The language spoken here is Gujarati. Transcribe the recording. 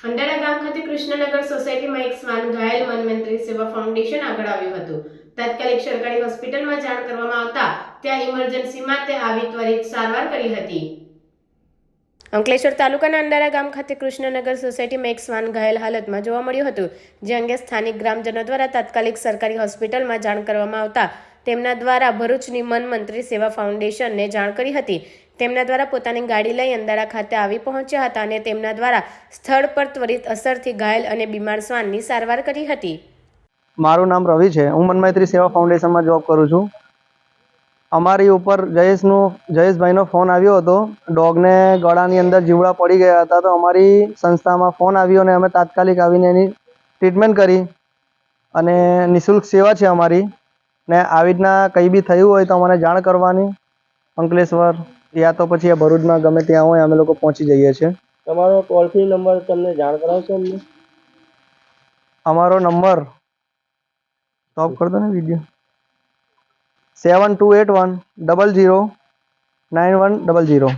અંડારા ગામ ખાતે કૃષ્ણનગર સોસાયટીમાં એક શ્વાન ઘાયલ મનમંત્રી સેવા ફાઉન્ડેશન આગળ આવ્યું હતું. તાત્કાલિક સરકારી હોસ્પિટલમાં જાણ કરવામાં આવતા ત્યાં ઇમરજન્સીમાં તે આવી ત્વરિત સારવાર કરી હતી. અંકલેશ્વર તાલુકાના અંડારા ગામ ખાતે કૃષ્ણનગર સોસાયટીમાં એક શ્વાન ઘાયલ હાલતમાં જોવા મળ્યું હતું, જે અંગે સ્થાનિક ગ્રામજનો દ્વારા તાત્કાલિક સરકારી હોસ્પિટલમાં જાણ કરવામાં આવતા તેમના દ્વારા ભરૂચની મનમંત્રી સેવા ફાઉન્ડેશનને જાણ કરી હતી. તેમના દ્વારા પોતાની ગાડી લઈ અંડારા ખાતે આવી પહોંચ્યા હતા અને તેમના દ્વારા સ્થળ પર ત્વરિત અસરથી ઘાયલ અને બીમાર શ્વાનની સારવાર કરી હતી. મારું નામ રવિ છે. હું મનમૈત્રી સેવા ફાઉન્ડેશનમાં જોબ કરું છું. અમારી ઉપર જયેશભાઈનો ફોન આવ્યો હતો. ડોગને ગળાની અંદર જીવડા પડી ગયા હતા, તો અમારી સંસ્થામાં ફોન આવ્યો અને અમે તાત્કાલિક આવીને એની ટ્રીટમેન્ટ કરી અને નિઃશુલ્ક સેવા છે અમારી. ને આવી રીતના કંઈ બી થયું હોય તો અમને જાણ કરવાની. અંકલેશ્વર યા તો પછી ભરૂચમાં ગમે ત્યાં હોય અમે લોકો પહોંચી જઈએ છીએ. તમારો ટોલ ફ્રી નંબર તમને જાણ કરાવશો અમને? અમારો નંબર સ્ટોપ કરી દો ને વિડીયો. 7281 00 9100.